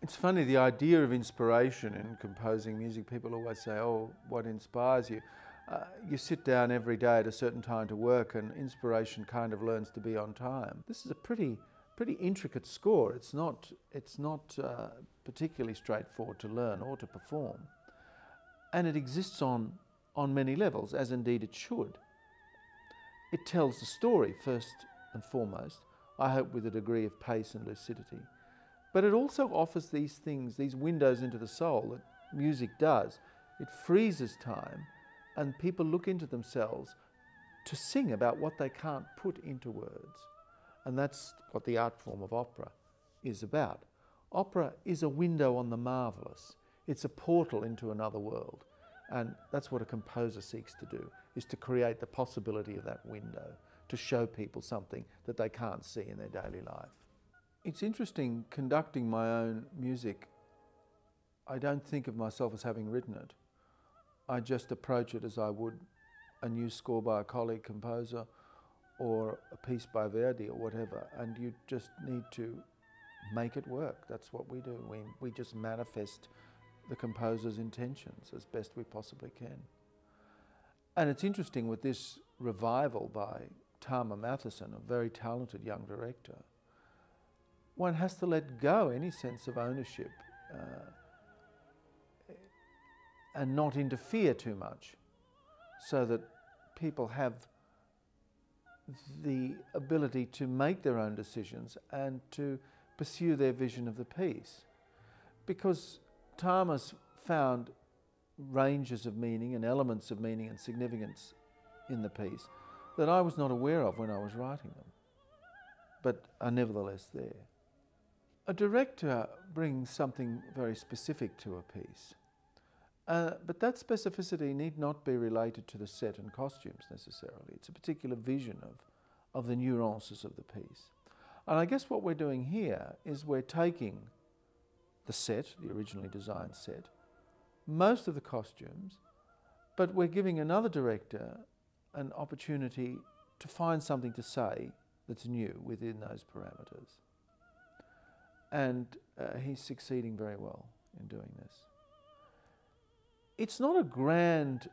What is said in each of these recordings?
It's funny, the idea of inspiration in composing music, people always say, oh, what inspires you? You sit down every day at a certain time to work and inspiration kind of learns to be on time. This is a pretty intricate score. It's not particularly straightforward to learn or to perform. And it exists on many levels, as indeed it should. It tells the story first and foremost, I hope with a degree of pace and lucidity. But it also offers these things, these windows into the soul that music does. It freezes time and people look into themselves to sing about what they can't put into words. And that's what the art form of opera is about. Opera is a window on the marvellous. It's a portal into another world. And that's what a composer seeks to do, is to create the possibility of that window, to show people something that they can't see in their daily life. It's interesting conducting my own music. I don't think of myself as having written it. I just approach it as I would a new score by a colleague composer or a piece by Verdi or whatever, and you just need to make it work. That's what we do. We just manifest the composer's intentions as best we possibly can. And it's interesting with this revival by Tama Matheson, a very talented young director, one has to let go any sense of ownership and not interfere too much, so that people have the ability to make their own decisions and to pursue their vision of the piece. Because Tama's found ranges of meaning and elements of meaning and significance in the piece that I was not aware of when I was writing them, but are nevertheless there. A director brings something very specific to a piece, but that specificity need not be related to the set and costumes necessarily. It's a particular vision of the nuances of the piece. And I guess what we're doing here is we're taking the set, the originally designed set, most of the costumes, but we're giving another director an opportunity to find something to say that's new within those parameters. And he's succeeding very well in doing this. It's not a grand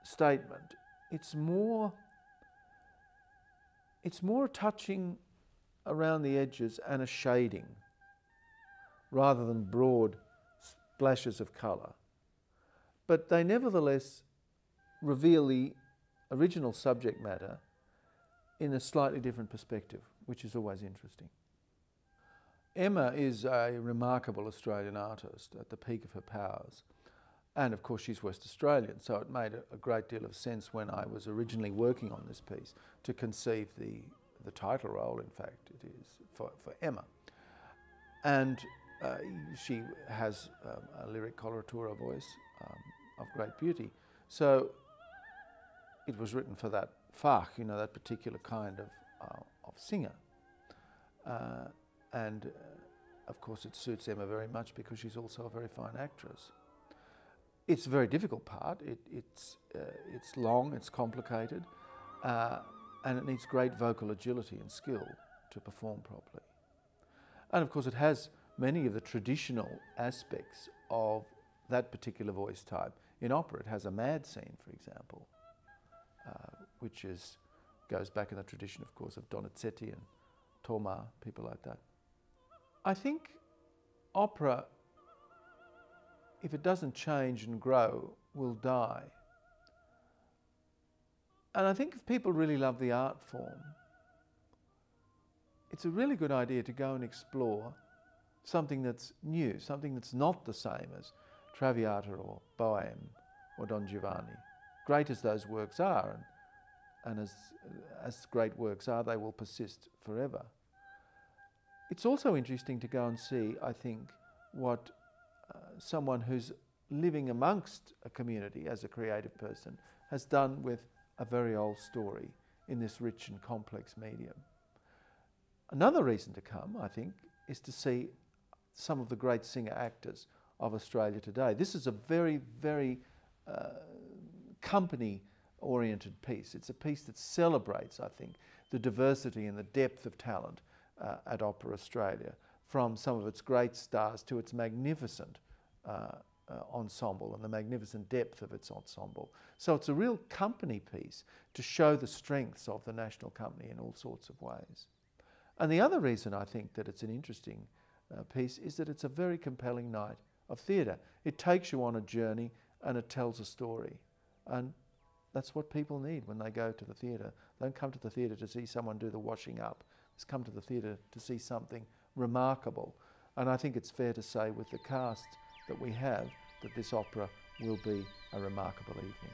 statement. It's more a touching around the edges and a shading, rather than broad splashes of colour. But they nevertheless reveal the original subject matter in a slightly different perspective, which is always interesting. Emma is a remarkable Australian artist at the peak of her powers. And of course she's West Australian, so it made a great deal of sense when I was originally working on this piece to conceive the title role, in fact, it is, for Emma. And she has a lyric coloratura voice of great beauty. So it was written for that fach, you know, that particular kind of singer. And of course it suits Emma very much because she's also a very fine actress. It's a very difficult part. It's long, it's complicated, and it needs great vocal agility and skill to perform properly. And of course it has many of the traditional aspects of that particular voice type. In opera it has a mad scene, for example, which goes back in the tradition, of course, of Donizetti and Thoma, people like that. I think opera, if it doesn't change and grow, will die. And I think if people really love the art form, it's a really good idea to go and explore something that's new, something that's not the same as Traviata or Bohème or Don Giovanni. Great as those works are, and as great works are, they will persist forever. It's also interesting to go and see, I think, what someone who's living amongst a community as a creative person has done with a very old story in this rich and complex medium. Another reason to come, I think, is to see some of the great singer-actors of Australia today. This is a very, very company-oriented piece. It's a piece that celebrates, I think, the diversity and the depth of talent at Opera Australia, from some of its great stars to its magnificent ensemble and the magnificent depth of its ensemble. So it's a real company piece to show the strengths of the National Company in all sorts of ways. And the other reason I think that it's an interesting piece is that it's a very compelling night of theatre. It takes you on a journey and it tells a story. And that's what people need when they go to the theatre. They don't come to the theatre to see someone do the washing up. They come to the theatre to see something remarkable. And I think it's fair to say with the cast that we have that this opera will be a remarkable evening.